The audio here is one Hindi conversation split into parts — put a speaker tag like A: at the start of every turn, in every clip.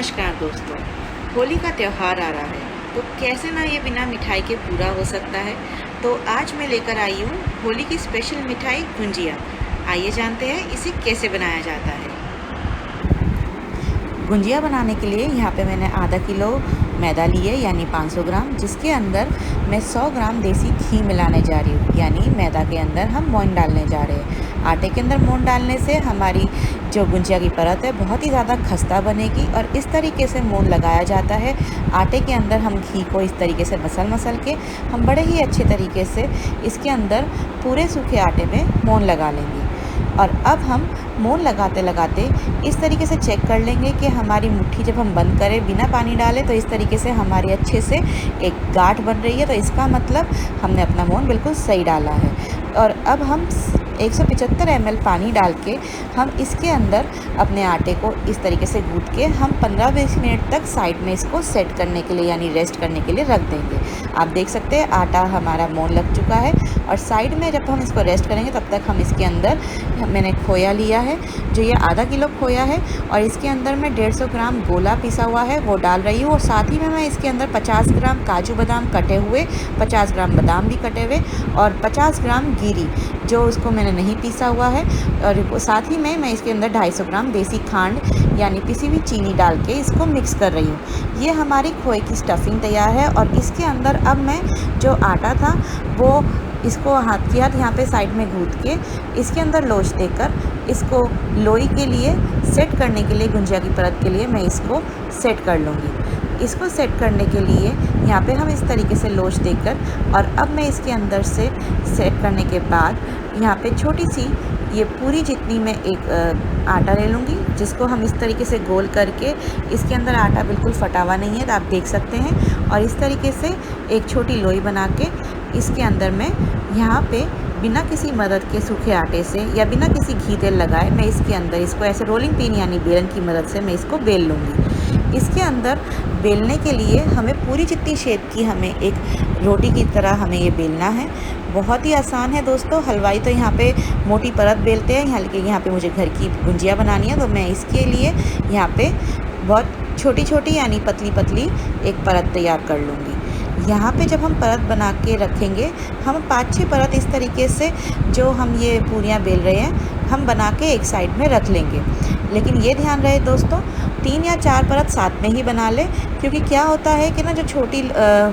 A: नमस्कार दोस्तों, होली का त्यौहार आ रहा है तो कैसे ना ये बिना मिठाई के पूरा हो सकता है। तो आज मैं लेकर आई हूँ होली की स्पेशल मिठाई गुंजिया। आइए जानते हैं इसे कैसे बनाया जाता है। गुंजिया बनाने के लिए यहाँ पे मैंने आधा किलो मैदा लिए यानी 500 ग्राम, जिसके अंदर मैं 100 ग्राम देसी घी मिलाने जा रही हूँ। यानी मैदा के अंदर हम मोइन डालने जा रहे हैं। आटे के अंदर मोइन डालने से हमारी जो गुंजिया की परत है बहुत ही ज़्यादा खस्ता बनेगी और इस तरीके से मोइन लगाया जाता है। आटे के अंदर हम घी को इस तरीके से मसल के हम बड़े ही अच्छे तरीके से इसके अंदर पूरे सूखे आटे में मोइन लगा लेंगे। और अब हम मोइन लगाते लगाते इस तरीके से चेक कर लेंगे कि हमारी मुट्ठी जब हम बंद करें बिना पानी डाले तो इस तरीके से हमारी अच्छे से एक गांठ बन रही है, तो इसका मतलब हमने अपना मोइन बिल्कुल सही डाला है। और अब हम 175 ml पानी डाल के हम इसके अंदर अपने आटे को इस तरीके से गूंथ के हम 15-20 मिनट तक साइड में इसको सेट करने के लिए यानी रेस्ट करने के लिए रख देंगे। आप देख सकते हैं आटा हमारा मोइन लग चुका है और साइड में जब हम इसको रेस्ट करेंगे तब तक हम इसके अंदर मैंने खोया लिया है, जो ये आधा किलो खोया है, और इसके अंदर मैं 150 ग्राम गोला पिसा हुआ है वो डाल रही हूँ। और साथ ही में मैं इसके अंदर 50 ग्राम काजू बादाम कटे हुए, 50 ग्राम बादाम भी कटे हुए और 50 ग्राम गिरी जो उसको मैंने नहीं पीसा हुआ है। और साथ ही में मैं इसके अंदर 250 ग्राम देसी खांड यानी पिसी हुई चीनी डाल के इसको मिक्स कर रही हूँ। ये हमारी खोए की स्टफिंग तैयार है। और इसके अंदर अब मैं जो आटा था वो इसको हाथ की हाथ यहाँ पे साइड में गूंथ के इसके अंदर लोच देकर इसको लोई के लिए सेट करने के लिए, गुंजिया की परत के लिए मैं इसको सेट कर लूँगी। इसको सेट करने के लिए यहाँ पे हम इस तरीके से लोच देकर, और अब मैं इसके अंदर से सेट करने के बाद यहाँ पे छोटी सी ये पूरी जितनी मैं एक आटा ले लूँगी, जिसको हम इस तरीके से गोल करके, इसके अंदर आटा बिल्कुल फटा हुआ नहीं है तो आप देख सकते हैं। और इस तरीके से एक छोटी लोई बना के इसके अंदर मैं यहाँ पे बिना किसी मदद के सूखे आटे से या बिना किसी घी तेल लगाए मैं इसके अंदर इसको ऐसे रोलिंग पिन यानी बेलन की मदद से मैं इसको बेल लूँगी। इसके अंदर बेलने के लिए हमें पूरी जितनी शेप की हमें एक रोटी की तरह हमें ये बेलना है। बहुत ही आसान है दोस्तों। हलवाई तो यहाँ पे मोटी परत बेलते हैं, यहाँ पे मुझे घर की गुंजिया बनानी है तो मैं इसके लिए यहाँ पे बहुत छोटी छोटी यानी पतली पतली एक परत तैयार कर लूँगी। यहाँ पे जब हम परत बना के रखेंगे, हम 5-6 परत इस तरीके से जो हम ये पूरियाँ बेल रहे हैं हम बना के एक साइड में रख लेंगे। लेकिन ये ध्यान रहे दोस्तों 3 या 4 परत साथ में ही बना ले, क्योंकि क्या होता है कि ना जो छोटी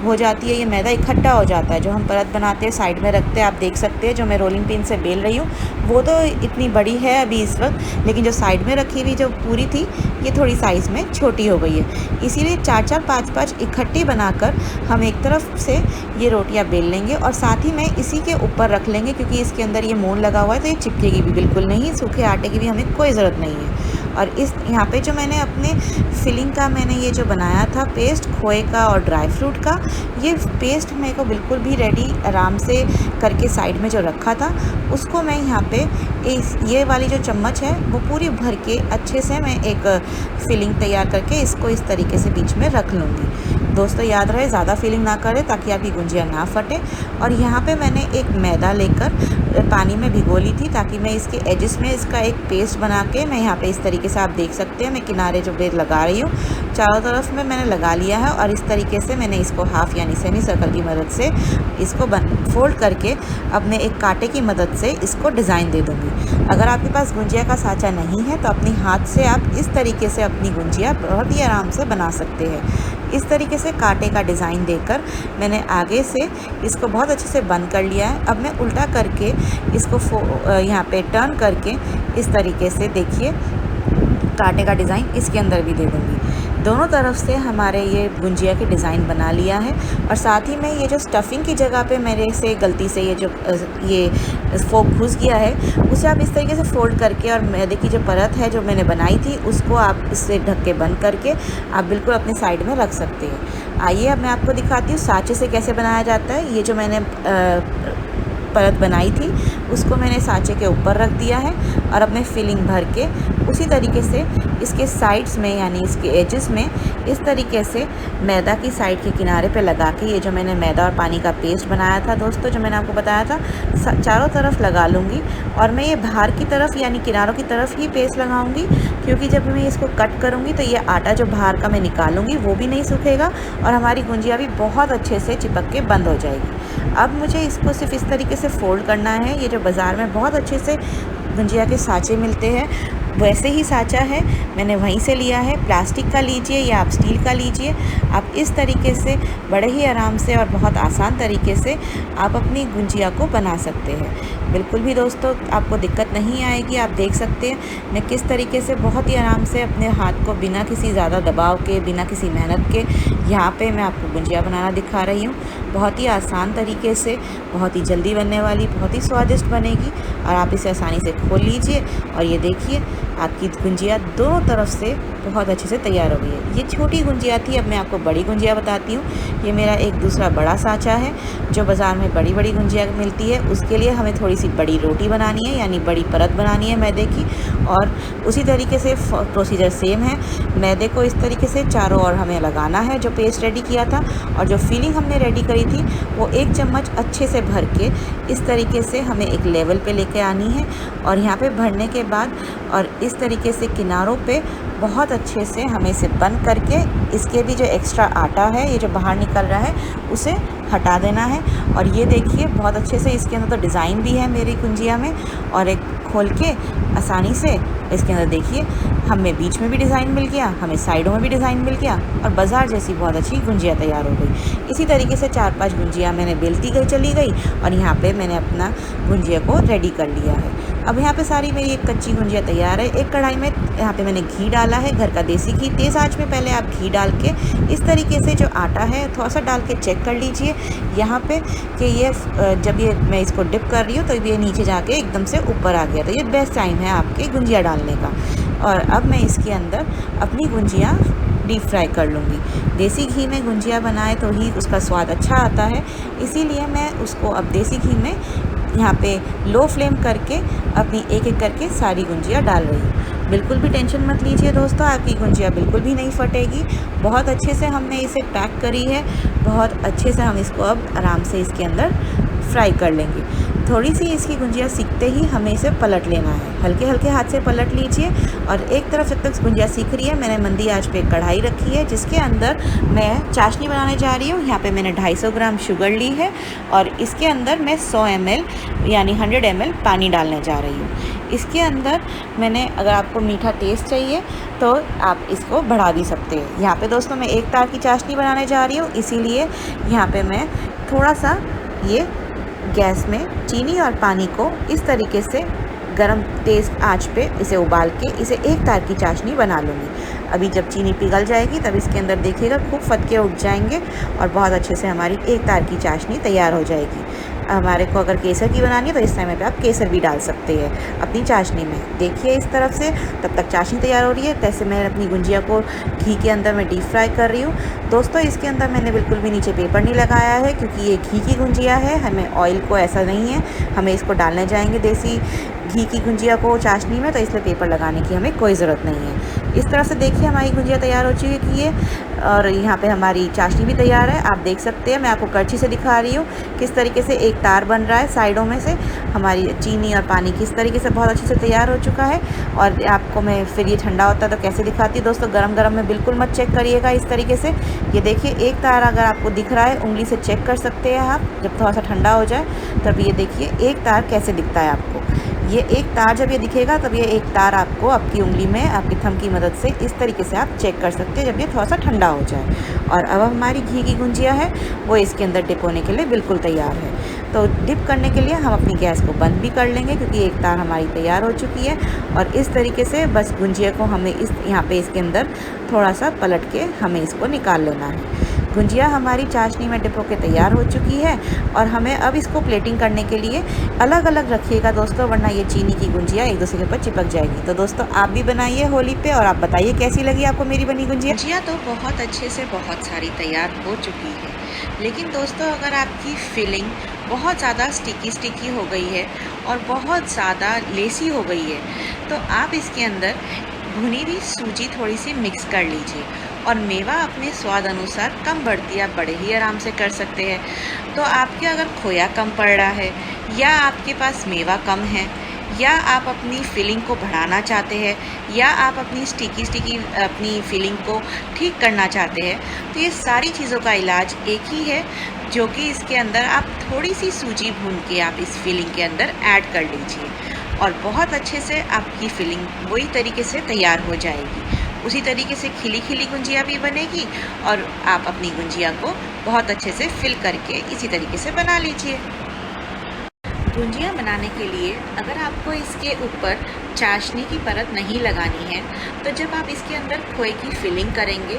A: हो जाती है ये मैदा इकट्ठा हो जाता है। जो हम परत बनाते हैं साइड में रखते हैं, आप देख सकते हैं जो मैं रोलिंग पिन से बेल रही हूँ वो तो इतनी बड़ी है अभी इस वक्त, लेकिन जो साइड में रखी हुई जो पूरी थी ये थोड़ी साइज़ में छोटी हो गई है। इसीलिए 4-4 5-5 इकट्ठी बनाकर हम एक तरफ से ये रोटियां बेल लेंगे और साथ ही में इसी के ऊपर रख लेंगे, क्योंकि इसके अंदर ये मोइन लगा हुआ है तो ये चिपकेगी भी बिल्कुल नहीं, सूखे आटे की भी हमें कोई ज़रूरत नहीं है। और इस यहाँ पे जो मैंने अपने फिलिंग का मैंने ये जो बनाया था पेस्ट खोए का और ड्राई फ्रूट का, ये पेस्ट मेरे को बिल्कुल भी रेडी आराम से करके साइड में जो रखा था उसको मैं यहाँ पे ये वाली जो चम्मच है वो पूरी भर के अच्छे से मैं एक फिलिंग तैयार करके इसको इस तरीके से बीच में रख लूँगी। दोस्तों याद रहे ज़्यादा फिलिंग ना करें ताकि आपकी गुंजिया ना फटे। और यहाँ पे मैंने एक मैदा लेकर पानी में भिगो ली थी ताकि मैं इसके एजेस में इसका एक पेस्ट बना के मैं यहाँ पे इस तरीके से आप देख सकते हैं मैं किनारे जो बेल लगा रही हूँ चारों तरफ में मैंने लगा लिया है। और इस तरीके से मैंने इसको हाफ यानी सेमी सर्कल की मदद से इसको फोल्ड करके अब मैं एक कांटे की मदद से इसको डिज़ाइन दे दूँगी। अगर आपके पास गुंजिया का साँचा नहीं है तो अपनी हाथ से आप इस तरीके से अपनी गुंजिया बहुत ही आराम से बना सकते हैं। इस तरीके से कांटे का डिज़ाइन देकर मैंने आगे से इसको बहुत अच्छे से बंद कर लिया है। अब मैं उल्टा करके इसको यहाँ पे टर्न करके इस तरीके से देखिए कांटे का डिज़ाइन इसके अंदर भी दे दूँगी। दोनों तरफ से हमारे ये गुंजिया के डिज़ाइन बना लिया है। और साथ ही में ये जो स्टफिंग की जगह पे मेरे से गलती से ये फोक घुस गया है उसे आप इस तरीके से फोल्ड करके और मैदे की जो परत है जो मैंने बनाई थी उसको आप इससे ढक के बंद करके आप बिल्कुल अपने साइड में रख सकते हैं। आइए अब मैं आपको दिखाती हूँ साँचे से कैसे बनाया जाता है। ये जो मैंने परत बनाई थी उसको मैंने साँचे के ऊपर रख दिया है और अब मैं फिलिंग भर के उसी तरीके से इसके साइड्स में यानी इसके एजेस में इस तरीके से मैदा की साइड के किनारे पे लगा के, ये जो मैंने मैदा और पानी का पेस्ट बनाया था दोस्तों, जो मैंने आपको बताया था, चारों तरफ लगा लूँगी। और मैं ये बाहर की तरफ यानी किनारों की तरफ ही पेस्ट लगाऊंगी, क्योंकि जब मैं इसको कट करूँगी तो ये आटा जो बाहर का मैं निकालूंगी वो भी नहीं सूखेगा और हमारी गुंजिया भी बहुत अच्छे से चिपक के बंद हो जाएगी। अब मुझे इसको सिर्फ इस तरीके से फोल्ड करना है। ये जो बाज़ार में बहुत अच्छे से गुंजिया के साँचे मिलते हैं, वैसे ही साँचा है, मैंने वहीं से लिया है। प्लास्टिक का लीजिए या आप स्टील का लीजिए। आप इस तरीके से बड़े ही आराम से और बहुत आसान तरीके से आप अपनी गुंजिया को बना सकते हैं। बिल्कुल भी दोस्तों आपको दिक्कत नहीं आएगी। आप देख सकते हैं मैं किस तरीके से बहुत ही आराम से अपने हाथ को बिना किसी ज़्यादा दबाव के, बिना किसी मेहनत के यहाँ पे मैं आपको गुंजिया बनाना दिखा रही हूँ। बहुत ही आसान तरीके से, बहुत ही जल्दी बनने वाली, बहुत ही स्वादिष्ट बनेगी और आप इसे आसानी से खोल लीजिए और ये देखिए आपकी गुंजिया दोनों तरफ से बहुत अच्छे से तैयार हो गई है। ये छोटी गुंजिया थी, अब मैं आपको बड़ी गुंजिया बताती हूँ। ये मेरा एक दूसरा बड़ा साँचा है। जो बाज़ार में बड़ी बड़ी गुंजिया मिलती है उसके लिए हमें थोड़ी सी बड़ी रोटी बनानी है, यानी बड़ी परत बनानी है मैदे की। और उसी तरीके से प्रोसीजर सेम है। मैदे को इस तरीके से चारों ओर हमें लगाना है जो पेस्ट रेडी किया था, और जो फिलिंग हमने रेडी करी थी वो 1 चम्मच अच्छे से भर के इस तरीके से हमें एक लेवल पे लेके आनी है। और यहाँ पे भरने के बाद और इस तरीके से किनारों पे बहुत अच्छे से हमें इसे बंद करके इसके भी जो एक्स्ट्रा आटा है, ये जो बाहर निकल रहा है, उसे हटा देना है। और ये देखिए बहुत अच्छे से इसके अंदर तो डिज़ाइन भी है मेरी गुंजिया में, और एक खोल के आसानी से इसके अंदर देखिए हमें बीच में भी डिज़ाइन मिल गया, हमें साइडों में भी डिज़ाइन मिल गया और बाज़ार जैसी बहुत अच्छी गुंजिया तैयार हो गई। इसी तरीके से 4-5 गुंजिया मैंने बेलती गई चली गई और यहाँ पे मैंने अपना गुंजिया को रेडी कर लिया है। अब यहाँ पे सारी मेरी एक कच्ची गुंजिया तैयार है। एक कढ़ाई में यहाँ पे मैंने घी डाला है, घर का देसी घी। तेज़ आंच में पहले आप घी डाल के इस तरीके से जो आटा है थोड़ा सा डाल के चेक कर लीजिए यहाँ पे कि ये जब ये मैं इसको डिप कर रही हूँ तो ये नीचे जाके एकदम से ऊपर आ गया, तो ये बेस्ट टाइम है आपके गुंजिया डालने का। और अब मैं इसके अंदर अपनी गुंजिया डीप फ्राई कर लूँगी। देसी घी में गुंजिया बनाए तो ही उसका स्वाद अच्छा आता है, इसीलिए मैं उसको अब देसी घी में यहाँ पे लो फ्लेम करके अपनी एक एक करके सारी गुंजिया डाल रही हूँ। बिल्कुल भी टेंशन मत लीजिए दोस्तों, आपकी गुंजिया बिल्कुल भी नहीं फटेगी। बहुत अच्छे से हमने इसे पैक करी है, बहुत अच्छे से हम इसको अब आराम से इसके अंदर फ्राई कर लेंगे। थोड़ी सी इसकी गुंजिया सीखते ही हमें इसे पलट लेना है, हल्के हल्के हाथ से पलट लीजिए। और एक तरफ जब तक गुंजिया सीख रही है, मैंने मंदी आंच पे कढ़ाई रखी है जिसके अंदर मैं चाशनी बनाने जा रही हूँ। यहाँ पे मैंने 250 ग्राम शुगर ली है और इसके अंदर मैं 100 ml यानी 100 ml पानी डालने जा रही हूँ। इसके अंदर मैंने, अगर आपको मीठा टेस्ट चाहिए तो आप इसको बढ़ा भी सकते हैं। यहाँ पे दोस्तों मैं एक तार की चाशनी बनाने जा रही हूँ, इसीलिए यहाँ पे मैं थोड़ा सा ये गैस में चीनी और पानी को इस तरीके से गरम तेज़ आंच पे इसे उबाल के इसे एक तार की चाशनी बना लूँगी। अभी जब चीनी पिघल जाएगी तब इसके अंदर देखिएगा खूब फटके उठ जाएंगे और बहुत अच्छे से हमारी एक तार की चाशनी तैयार हो जाएगी। हमारे को अगर केसर की बनानी है तो इस टाइम पे आप केसर भी डाल सकते हैं अपनी चाशनी में। देखिए इस तरफ से तब तक चाशनी तैयार हो रही है, तैसे मैं अपनी गुंजिया को घी के अंदर मैं डीप फ्राई कर रही हूँ। दोस्तों इसके अंदर मैंने बिल्कुल भी नीचे पेपर नहीं लगाया है, क्योंकि ये घी की गुंजिया है, हमें ऑयल को ऐसा नहीं है, हमें इसको डालने जाएंगे देसी घी की गुंजिया को चाशनी में, तो इसलिए पेपर लगाने की हमें कोई ज़रूरत नहीं है। इस तरह से देखिए हमारी गुंजिया तैयार हो चुकी है और यहाँ पे हमारी चाशनी भी तैयार है। आप देख सकते हैं, मैं आपको करछी से दिखा रही हूँ किस तरीके से एक तार बन रहा है साइडों में से। हमारी चीनी और पानी किस तरीके से बहुत अच्छे से तैयार हो चुका है। और आपको मैं फिर ये ठंडा होता है तो कैसे दिखाती हूँ दोस्तों, गरम गरम में बिल्कुल मत चेक करिएगा इस तरीके से। ये देखिए एक तार अगर आपको दिख रहा है, उंगली से चेक कर सकते हैं आप, जब थोड़ा सा ठंडा हो जाए तब ये देखिए एक तार कैसे दिखता है आपको। ये एक तार जब ये दिखेगा तब ये एक तार आपको आपकी उंगली में आपकी थंब की मदद से इस तरीके से आप चेक कर सकते हैं जब ये थोड़ा सा ठंडा हो जाए। और अब हमारी घी की गुंजिया है वो इसके अंदर डिप होने के लिए बिल्कुल तैयार है। तो डिप करने के लिए हम अपनी गैस को बंद भी कर लेंगे, क्योंकि एक तार हमारी तैयार हो चुकी है। और इस तरीके से बस गुंजिया को हमें इस यहाँ पे इसके अंदर थोड़ा सा पलट के हमें इसको निकाल लेना है। गुंजिया हमारी चाशनी में डिप होकर तैयार हो चुकी है और हमें अब इसको प्लेटिंग करने के लिए अलग अलग रखिएगा दोस्तों, वरना ये चीनी की गुंजिया एक दूसरे के ऊपर चिपक जाएगी। तो दोस्तों आप भी बनाइए होली पे और आप बताइए कैसी लगी आपको मेरी बनी गुंजिया।
B: गुंजिया तो बहुत अच्छे से बहुत सारी तैयार हो चुकी है।
A: लेकिन दोस्तों अगर आपकी फिलिंग बहुत ज़्यादा स्टिकी हो गई है और बहुत ज़्यादा लेसी हो गई है तो आप इसके अंदर भुनी हुई सूजी थोड़ी सी मिक्स कर लीजिए और मेवा अपने स्वाद अनुसार कम बढ़ती आप बड़े ही आराम से कर सकते हैं। तो आपके अगर खोया कम पड़ रहा है या आपके पास मेवा कम है या आप अपनी फीलिंग को बढ़ाना चाहते हैं या आप अपनी स्टिकी अपनी फीलिंग को ठीक करना चाहते हैं तो ये सारी चीज़ों का इलाज एक ही है, जो कि इसके अंदर आप थोड़ी सी सूजी भून के आप इस फीलिंग के अंदर ऐड कर लीजिए और बहुत अच्छे से आपकी फीलिंग वही तरीके से तैयार हो जाएगी। उसी तरीके से खिली खिली गुंजिया भी बनेगी और आप अपनी गुंजिया को बहुत अच्छे से फिल करके इसी तरीके से बना लीजिए। गुंजिया बनाने के लिए अगर आपको इसके ऊपर चाशनी की परत नहीं लगानी है तो जब आप इसके अंदर खोए की फिलिंग करेंगे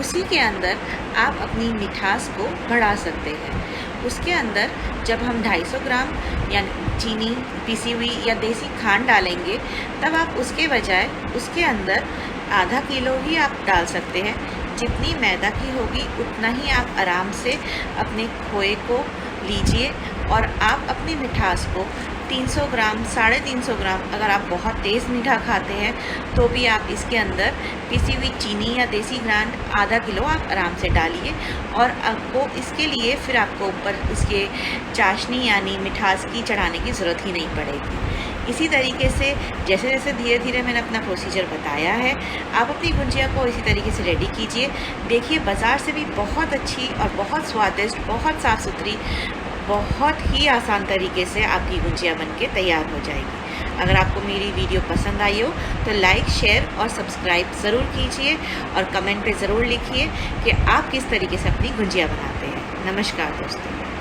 A: उसी के अंदर आप अपनी मिठास को बढ़ा सकते हैं। उसके अंदर जब हम 250 ग्राम या चीनी पिसी हुई या देसी खांड डालेंगे तब आप उसके बजाय उसके अंदर आधा किलो ही आप डाल सकते हैं। जितनी मैदा की होगी उतना ही आप आराम से अपने खोए को लीजिए और आप अपनी मिठास को 300 ग्राम 350 ग्राम, अगर आप बहुत तेज़ मीठा खाते हैं तो भी आप इसके अंदर पिसी हुई चीनी या देसी खांड आधा किलो आप आराम से डालिए और आपको इसके लिए फिर आपको ऊपर इसके चाशनी यानी मिठास की चढ़ाने की ज़रूरत ही नहीं पड़ेगी। इसी तरीके से जैसे जैसे धीरे धीरे मैंने अपना प्रोसीजर बताया है आप अपनी गुंजिया को इसी तरीके से रेडी कीजिए। देखिए बाज़ार से भी बहुत अच्छी और बहुत स्वादिष्ट, बहुत साफ़ सुथरी, बहुत ही आसान तरीके से आपकी गुंजिया बनके तैयार हो जाएगी। अगर आपको मेरी वीडियो पसंद आई हो तो लाइक, शेयर और सब्सक्राइब ज़रूर कीजिए और कमेंट पे ज़रूर लिखिए कि आप किस तरीके से अपनी गुंजिया बनाते हैं। नमस्कार दोस्तों।